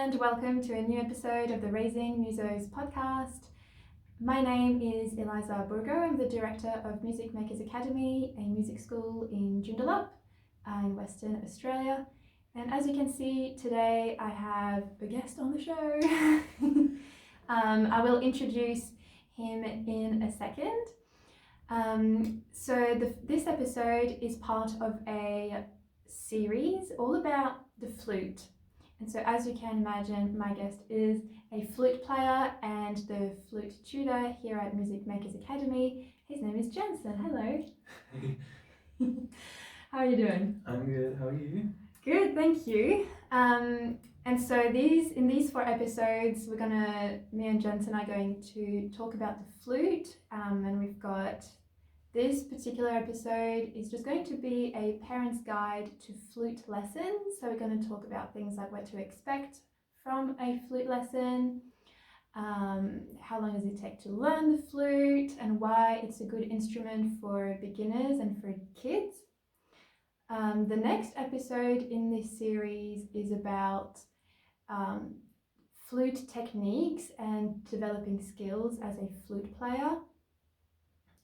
and welcome to a new episode of the Raising Musos podcast. My name is Eliza. I'm the director of Music Makers Academy, a music school in Joondalup in Western Australia. And as you can see, today I have a guest on the show. I will introduce him in a second. This episode is part of a series all about the flute. And so as you can imagine, my guest is a flute player and the flute tutor here at Music Makers Academy. His name is Jensen. Hello. Hey. How are you doing? I'm good. How are you? Good, thank you. And so in these 4 episodes, me and Jensen are going to talk about the flute. And we've got this particular episode is just going to be a parent's guide to flute lessons. So we're going to talk about things like what to expect from a flute lesson, how long does it take to learn the flute, and why it's a good instrument for beginners and for kids. The next episode in this series is about flute techniques and developing skills as a flute player.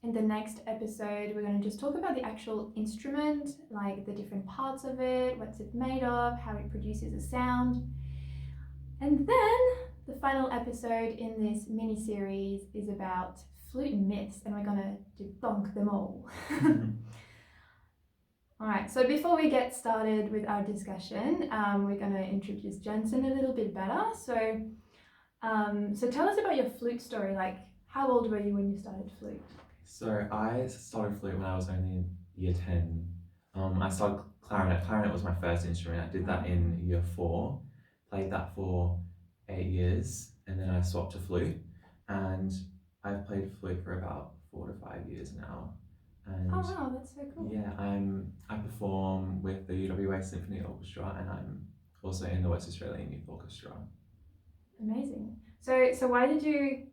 In the next episode, we're going to just talk about the actual instrument, like the different parts of it, what's it made of, how it produces a sound. And then the final episode in this mini-series is about flute myths, and we're going to debunk them all. All right, so before we get started with our discussion, we're going to introduce Jensen a little bit better. So tell us about your flute story. Like, how old were you when you started flute? So I started flute when I was only in year 10. I started clarinet. Clarinet was my first instrument. I did that in year 4, played that for 8 years, and then I swapped to flute. And I've played flute for about 4 to 5 years now. And oh wow, that's so cool. Yeah, I perform with the UWA Symphony Orchestra, and I'm also in the West Australian Youth Orchestra. Amazing. So why did you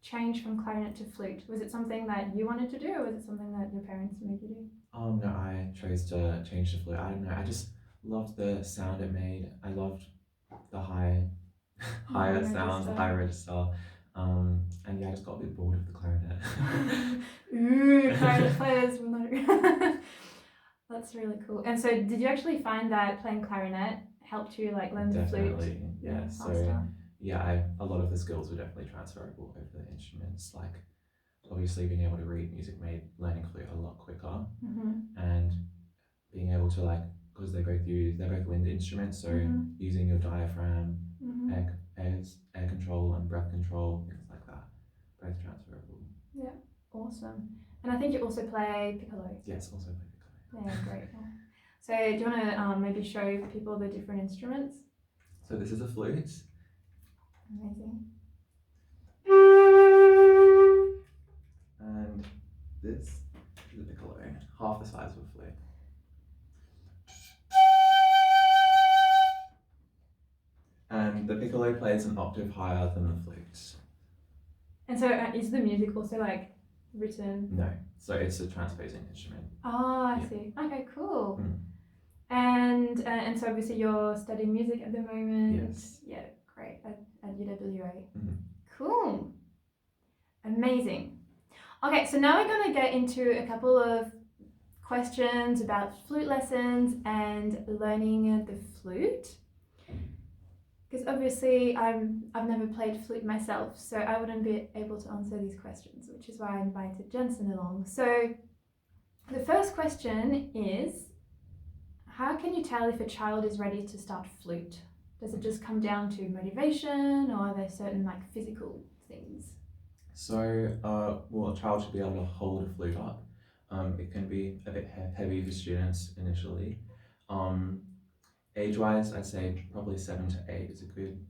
change from clarinet to flute? Was it something that you wanted to do, or was it something that your parents made you do? No, I chose to change to flute. I don't know, I just loved the sound it made. I loved the higher sounds, the high register. And yeah, I just got a bit bored of the clarinet. Ooh, clarinet players will know. That's really cool. And so did you actually find that playing clarinet helped you like learn the flute? Definitely, yeah. So yeah, a lot of the skills were definitely transferable over the instruments. Like obviously being able to read music made learning flute a lot quicker, and being able to because they're both wind instruments, so using your diaphragm, air control and breath control, things like that, both transferable. Yeah, awesome. And I think you also play piccolo. Yes, also play piccolo. Yeah, great. So do you want to maybe show people the different instruments? So this is a flute. Amazing. And this is a piccolo, half the size of a flute. And the piccolo plays an octave higher than the flute. And so is the music also written? No, so it's a transposing instrument. Oh, I see. Okay, cool. And so obviously you're studying music at the moment. Yes. Yeah, great, at UWA. Cool. Amazing. Okay, so now we're going to get into a couple of questions about flute lessons and learning the flute. Because obviously I've never played flute myself, so I wouldn't be able to answer these questions, which is why I invited Jensen along. So the first question is, how can you tell if a child is ready to start flute? Does it just come down to motivation, or are there certain physical things? So, a child should be able to hold a flute up. It can be a bit heavy for students initially. Age-wise, I'd say probably 7 to 8 is a good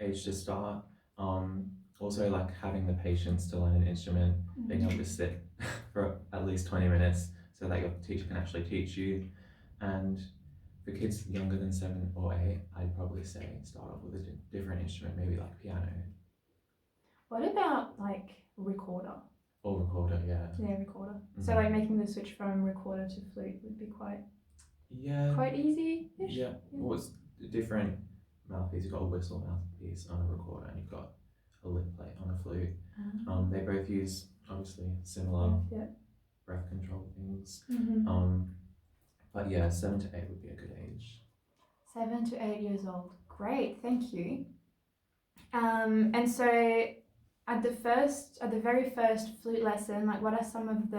age to start. Also, having the patience to learn an instrument, being able to sit for at least 20 minutes so that your teacher can actually teach you. And for kids younger than 7 or 8, I'd probably say start off with a different instrument, maybe piano. What about recorder? Or recorder, yeah. Yeah, recorder. So making the switch from recorder to flute would be quite easy-ish? Yeah. What's different mouthpiece. You've got a whistle mouthpiece on a recorder, and you've got a lip plate on a flute. They both use obviously similar breath control things. But yeah, 7 to 8 would be a good age. 7 to 8 years old. Great, thank you. And so at the very first flute lesson, like what are some of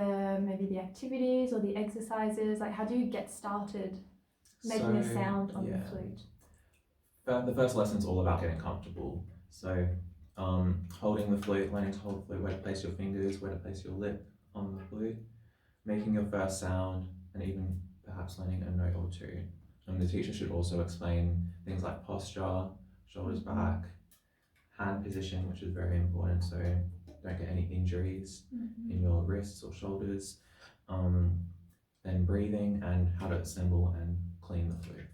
maybe the activities or the exercises? Like how do you get started making a sound on the flute? The first lesson's all about getting comfortable. So holding the flute, learning to hold the flute, where to place your fingers, where to place your lip on the flute, making your first sound, and even perhaps learning a note or two. And the teacher should also explain things like posture, shoulders back, hand position, which is very important, so don't get any injuries in your wrists or shoulders. Then breathing and how to assemble and clean the flute.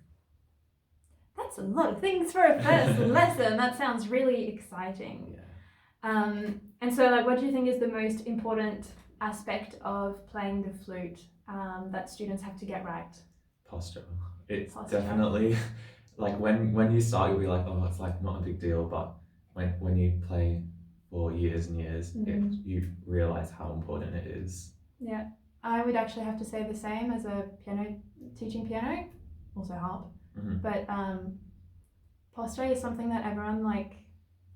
That's a lot of things for a first lesson. That sounds really exciting. Yeah. And so, like, what do you think is the most important aspect of playing the flute that students have to get right? Posture. It's definitely like when you start, you'll be like, oh, it's like not a big deal, but when you play for years and years, you realize how important it is. Yeah, I would actually have to say the same as a teaching piano, also harp. But posture is something that everyone like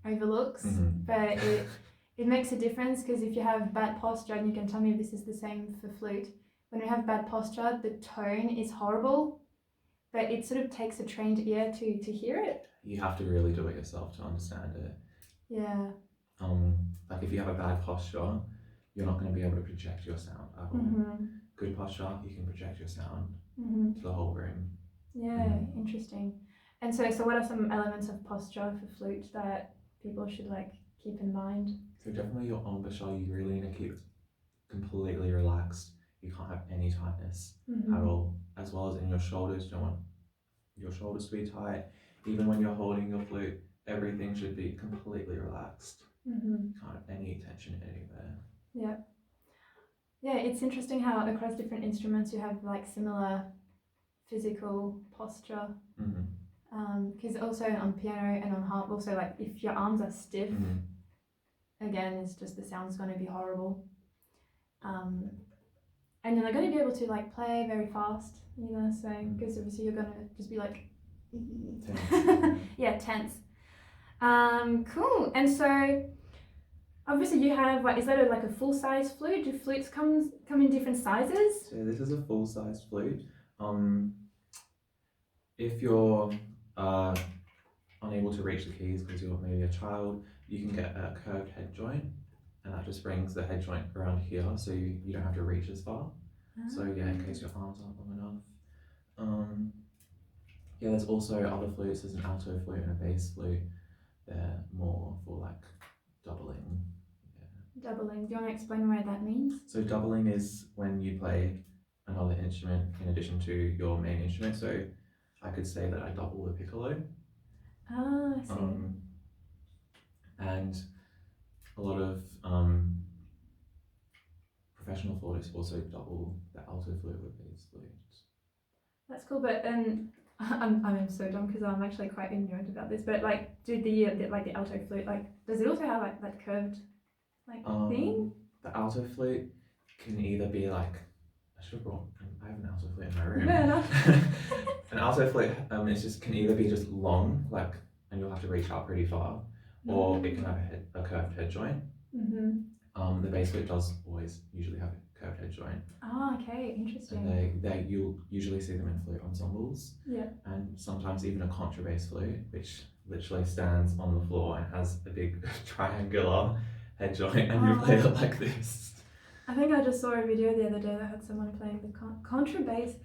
overlooks, but it makes a difference, because if you have bad posture, and you can tell me if this is the same for flute, when you have bad posture, the tone is horrible, but it sort of takes a trained ear to hear it. You have to really do it yourself to understand it. Yeah. Like if you have a bad posture, you're not going to be able to project your sound at all. Good posture, you can project your sound to the whole room. Yeah, interesting. And so what are some elements of posture for flute that people should like keep in mind? So definitely your embouchure, you really need to keep completely relaxed. You can't have any tightness at all, as well as in your shoulders. You don't want your shoulders to be tight. Even when you're holding your flute, everything should be completely relaxed. You can't have any tension anywhere. Yeah. Yeah, it's interesting how across different instruments you have like similar physical posture. Because also on piano and on harp, also like if your arms are stiff, again, it's just the sound's going to be horrible. And you're not going to be able to like play very fast either, so because obviously you're going to just be like tense. Cool. And so obviously you have like, is that like a full size flute? Do flutes come in different sizes? So this is a full size flute. If you're unable to reach the keys because you're maybe a child, you can get a curved head joint, and that just brings the head joint around here, so you don't have to reach as far. So yeah, in case your arms aren't long enough. Yeah, there's also other flutes. There's an alto flute and a bass flute. They're more for like doubling. Yeah. Doubling. Do you want to explain what that means? So doubling is when you play another instrument in addition to your main instrument. So I could say that I double the piccolo. Ah, I see. And a lot of professional flutists also double the alto flute with bass flute. That's cool, but I'm so dumb because I'm actually quite ignorant about this. But like, do the alto flute, like, does it also have like that curved like thing? The alto flute can either be like, I have an alto flute in my room. Fair enough. An alto flute can either be just long, like, and you'll have to reach out pretty far, or it can have a curved head joint. The bass flute does usually have a curved head joint. Oh, okay, interesting. And you'll usually see them in flute ensembles. Yeah. And sometimes even a contrabass flute, which literally stands on the floor and has a big triangular head joint, and you play it like this. I think I just saw a video the other day that had someone playing the contrabass.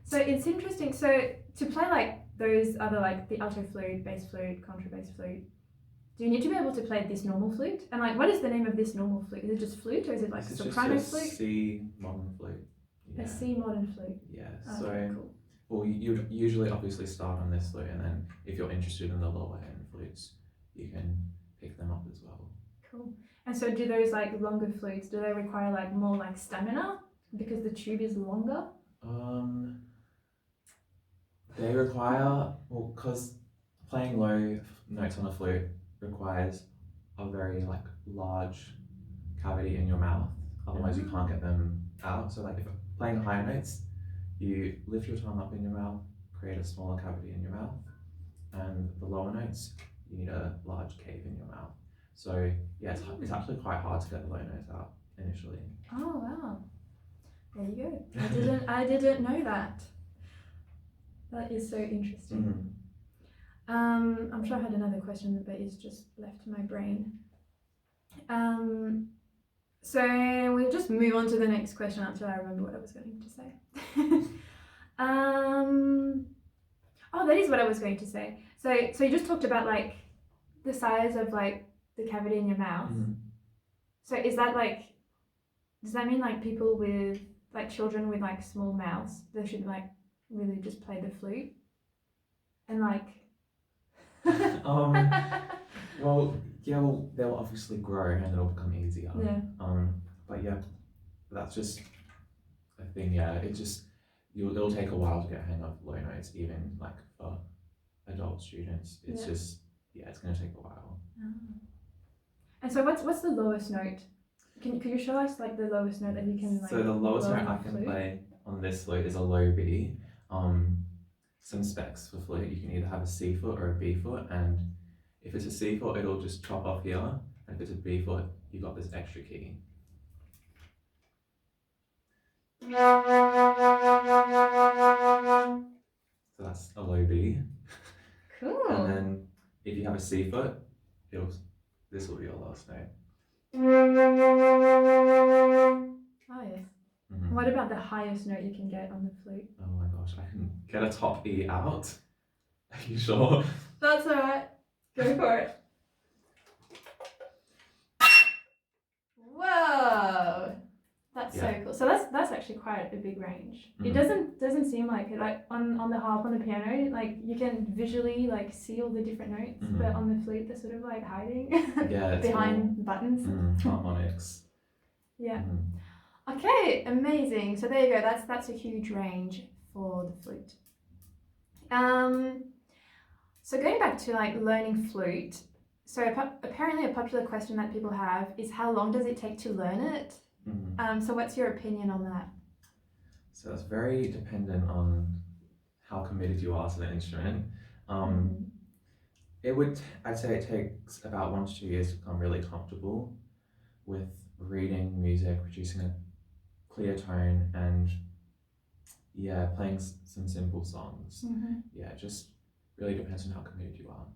So it's interesting. So to play like those other, like the alto flute, bass flute, contrabass flute, do you need to be able to play this normal flute? And like, what is the name of this normal flute? Is it just flute, or is it like soprano flute? It's C modern flute. Yeah. A C modern flute. Yeah. Okay, cool. Well, you usually obviously start on this flute, and then if you're interested in the lower end flutes, you can pick them up as well. Cool. And so do those like longer flutes, do they require like more like stamina because the tube is longer? They require, because playing low notes on a flute requires a very like large cavity in your mouth. Otherwise, you can't get them out. So like if playing higher notes, you lift your tongue up in your mouth, create a smaller cavity in your mouth, and the lower notes, you need a large cave in your mouth. So yeah, it's actually quite hard to get the low notes out initially. Oh wow, there you go. I didn't know that. That is so interesting. I'm sure I had another question, but it's just left my brain. So we'll just move on to the next question until I remember what I was going to say. Oh, that is what I was going to say. So you just talked about like the size of like the cavity in your mouth. So is that like, does that mean like people with like children with like small mouths, they should like really just play the flute? And like well, they'll obviously grow and it'll become easier. Yeah. But yeah, that's just a thing. Yeah, it'll take a while to get a hang of low notes, even like for adult students. It's just it's gonna take a while. And so what's the lowest note? Could you show us like the lowest note that you can like? So the lowest blow note on I the can flute? play on this flute is a low B. Some specs for flute, you can either have a C foot or a B foot, and if it's a C foot, it'll just chop off here, and if it's a B foot, you got this extra key. So that's a low B. Cool. And then if you have a C foot, this will be your lowest note. Oh yes. What about the highest note you can get on the flute? Oh my gosh, I can get a top E out. Are you sure? That's alright. Go for it. Whoa! That's so cool. So that's actually quite a big range. It doesn't seem like it. Like on the harp, on the piano, like you can visually like see all the different notes, but on the flute they're sort of like hiding behind buttons. Harmonics. Yeah. Okay, amazing. So there you go. That's a huge range for the flute. So going back to like learning flute. So apparently a popular question that people have is how long does it take to learn it? So what's your opinion on that? So it's very dependent on how committed you are to the instrument. I'd say it takes about 1 to 2 years to become really comfortable with reading music, producing a clear tone, and playing some simple songs. Yeah, it just really depends on how committed you are.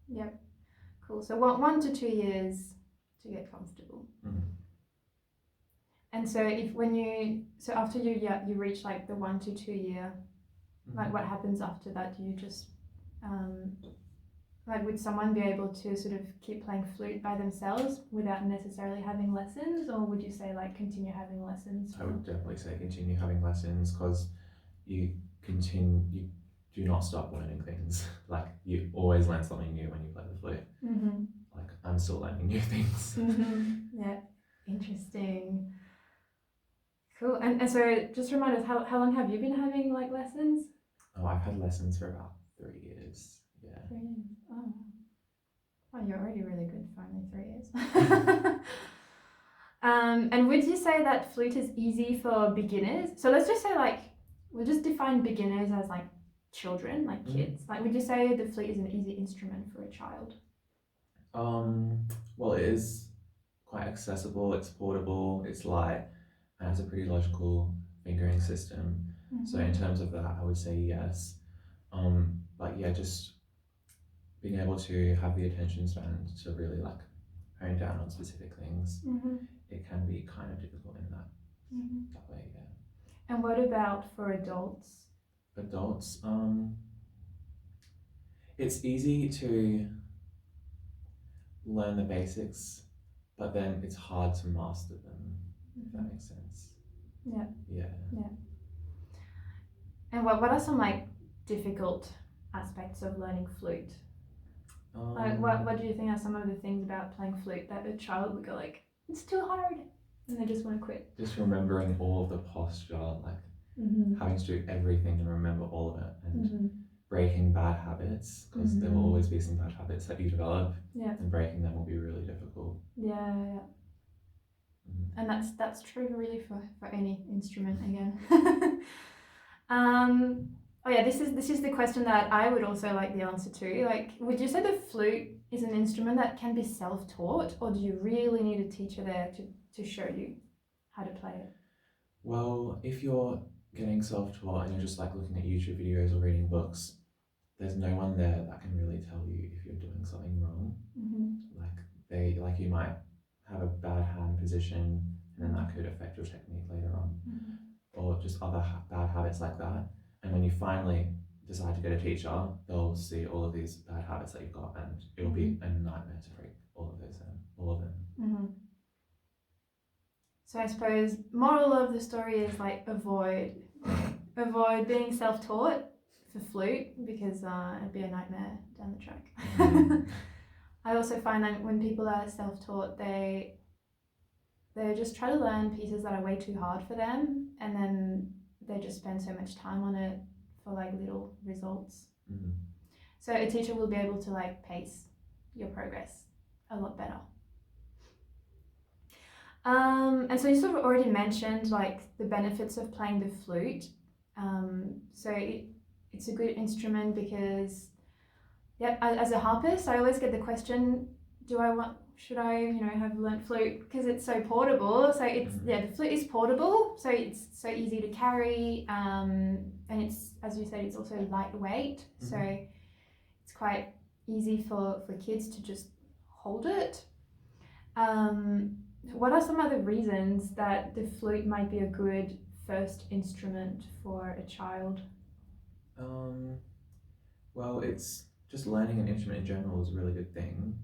Yep. Cool. So 1 to 2 years to get comfortable. And so after you reach like the 1 to 2 year, like what happens after that? Do you just like would someone be able to sort of keep playing flute by themselves without necessarily having lessons, or would you say like continue having lessons? I would definitely say continue having lessons, because you do not stop learning things. Like you always learn something new when you play the flute. Like I'm still learning new things. Yeah, interesting. Cool. And so just remind us, how long have you been having like lessons? Oh, I've had lessons for about 3 years. Yeah. 3 years. Oh, you're already really good for only 3 years. And would you say that flute is easy for beginners? So let's just say like, we'll just define beginners as like children, like kids. Like would you say the flute is an easy instrument for a child? Well, it is quite accessible, it's portable, it's light, and has a pretty logical fingering system. So in terms of that, I would say yes. But yeah, just being able to have the attention span to really like hone down on specific things, it can be kind of difficult in that way, yeah. And what about for adults? Adults, it's easy to learn the basics, but then it's hard to master them, if that makes sense. Yeah. Yeah. And what are some like difficult aspects of learning flute? Like what do you think are some of the things about playing flute that a child would go like, it's too hard, and they just want to quit? Just remembering all of the posture, like having to do everything and remember all of it, and breaking bad habits, because there will always be some bad habits that you develop, and breaking them will be really difficult. Yeah. And that's true really for any instrument again. Oh yeah, this is the question that I would also like the answer to. Like, would you say the flute is an instrument that can be self-taught, or do you really need a teacher there to show you how to play it? Well, if you're getting self-taught and you're just like looking at YouTube videos or reading books, there's no one there that can really tell you if you're doing something wrong. Like you might have a bad hand position, and then that could affect your technique later on, or just other bad habits like that. And when you finally decide to get a teacher, they'll see all of these bad habits that you've got, and it'll be a nightmare to break all of them. So I suppose moral of the story is like avoid being self-taught for flute, because it'd be a nightmare down the track. I also find that when people are self-taught, they just try to learn pieces that are way too hard for them, and then they just spend so much time on it for like little results. So a teacher will be able to like pace your progress a lot better. And so you sort of already mentioned like the benefits of playing the flute. So it's a good instrument because, as a harpist, I always get the question, should I have learnt flute, because it's so portable. So the flute is portable, so it's so easy to carry, and it's, as you said, it's also lightweight, so it's quite easy for kids to just hold it. What are some other reasons that the flute might be a good first instrument for a child? Well, it's just learning an instrument in general is a really good thing.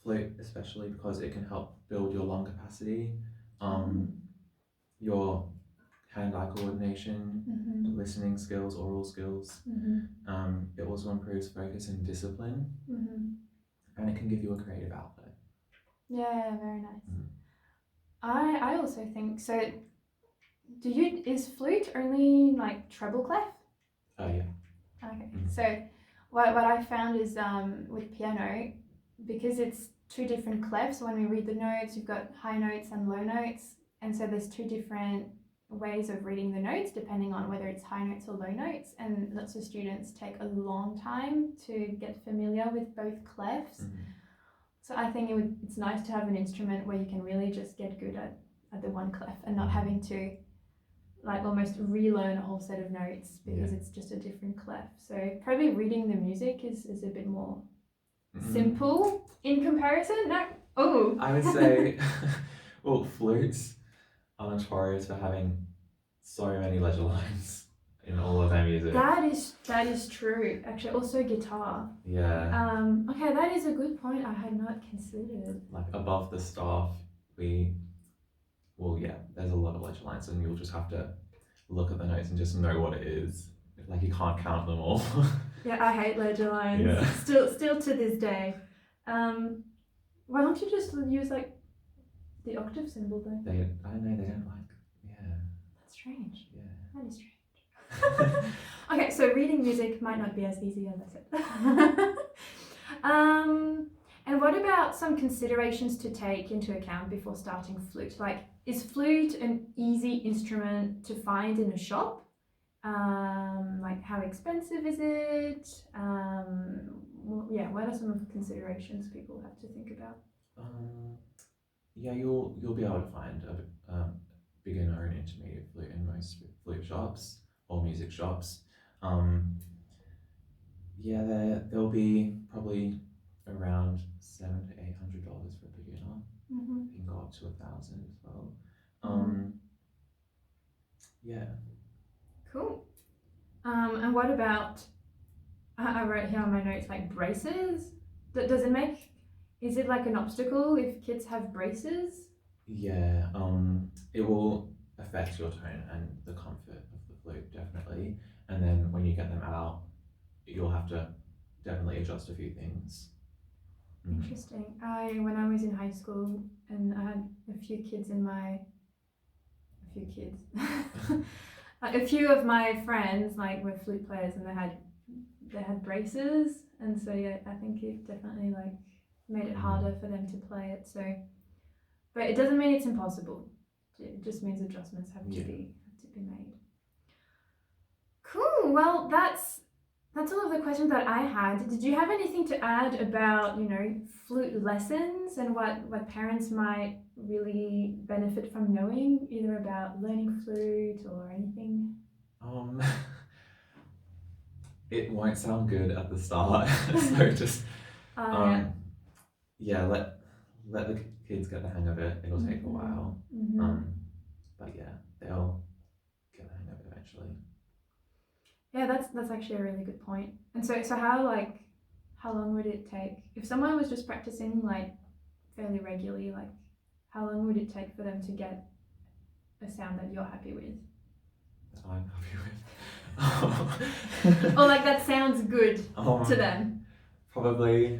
Flute, especially because it can help build your lung capacity, your hand-eye coordination, listening skills, oral skills. It also improves focus and discipline, and it can give you a creative outlet. Yeah, very nice. I also think so. Is flute only like treble clef? Yeah. Okay. So what I found is with piano, because it's two different clefs, when we read the notes, you've got high notes and low notes, and so there's two different ways of reading the notes depending on whether it's high notes or low notes, and lots of students take a long time to get familiar with both clefs. So I think it's nice to have an instrument where you can really just get good at the one clef and not having to like almost relearn a whole set of notes because it's just a different clef. So probably reading the music is a bit more simple in comparison. No. Oh. I would say, well, flutes are notorious for having so many ledger lines in all of their music. That is true. Actually, also guitar. Yeah. Okay, that is a good point I had not considered. Like above the staff, there's a lot of ledger lines, and you'll just have to look at the notes and just know what it is. Like you can't count them all. Yeah, I hate ledger lines. Yeah. Still to this day. Why don't you just use like the octave symbol though? I don't know. They don't like. Yeah. That's strange. Yeah. That is strange. Okay, so reading music might not be as easy as I said. And what about some considerations to take into account before starting flute? Like, is flute an easy instrument to find in a shop? Like, how expensive is it? What are some of the considerations people have to think about? You'll be able to find a beginner and intermediate flute in most flute shops or music shops. There'll be probably around $700 to $800 for a beginner. It can go up to $1,000 as well. Yeah. Cool. And what about? I wrote here on my notes like braces. Is it like an obstacle if kids have braces? Yeah. It will affect your tone and the comfort of the flute, definitely. And then when you get them out, you'll have to definitely adjust a few things. Interesting. When I was in high school and I had a few kids like a few of my friends like were flute players and they had braces, and so yeah, I think it definitely like made it harder for them to play it. So, but it doesn't mean it's impossible. It just means adjustments have to be made. Cool. Well, that's all of the questions that I had. Did you have anything to add about, you know, flute lessons and what parents might really benefit from knowing, either about learning flute or anything? It won't sound good at the start, so just let the kids get the hang of it. It'll take a while, but yeah, they'll get the hang of it eventually. Yeah, that's actually a really good point. And so how long would it take if someone was just practicing like fairly regularly? Like, how long would it take for them to get a sound that you're happy with? That I'm happy with. Or like that sounds good to them? Probably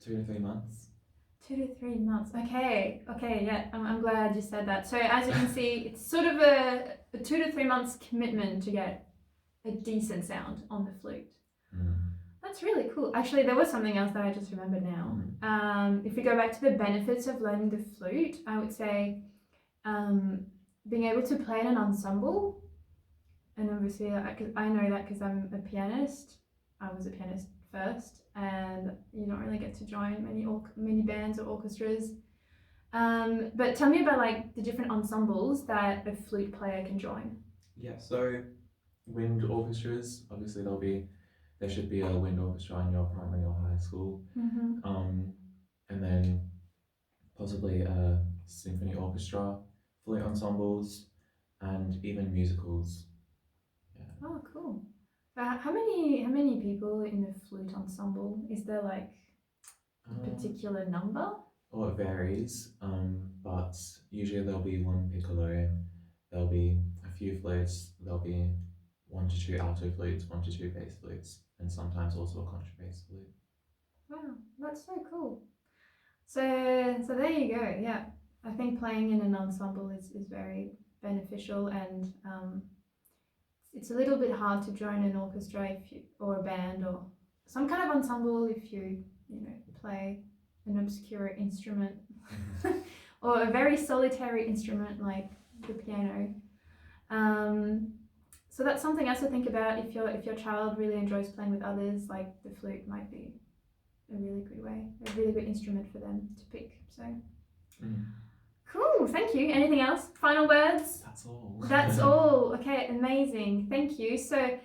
2 to 3 months. 2 to 3 months. Okay, yeah, I'm glad you said that. So as you can see, it's sort of a 2 to 3 months commitment to get a decent sound on the flute. That's really cool. Actually, there was something else that I just remembered now. If we go back to the benefits of learning the flute, I would say being able to play in an ensemble. And obviously, I know that because I'm a pianist. I was a pianist first, and you don't really get to join many bands or orchestras. But tell me about like the different ensembles that a flute player can join. Yeah, so wind orchestras, obviously there should be a wind orchestra in your primary or high school. And then possibly a symphony orchestra, flute ensembles, and even musicals. Yeah. Oh, cool. How many people in a flute ensemble? Is there like a particular number? Well, it varies, but usually there'll be one piccolo, there'll be a few flutes, there'll be 1 to 2 alto flutes, 1 to 2 bass flutes, and sometimes also a contrabass flute. Wow, that's so cool. So there you go. Yeah, I think playing in an ensemble is very beneficial, and it's a little bit hard to join an orchestra or a band or some kind of ensemble if you play an obscure instrument or a very solitary instrument like the piano. So that's something else to think about if your child really enjoys playing with others. Like the flute might be a really good instrument for them to pick. So cool, thank you. Anything else? Final words? That's all. That's all. Okay, amazing. Thank you. So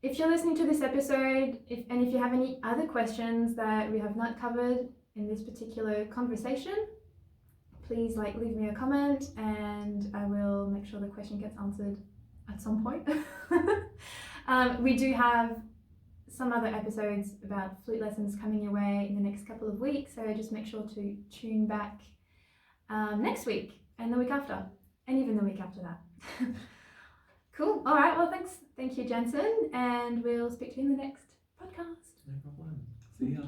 if you're listening to this episode, if you have any other questions that we have not covered in this particular conversation, please leave me a comment and I will make sure the question gets answered at some point. We do have some other episodes about flute lessons coming your way in the next couple of weeks, so just make sure to tune back next week and the week after, and even the week after that. Cool. All right. Well, thank you, Jensen, and we'll speak to you in the next podcast. No problem. See ya.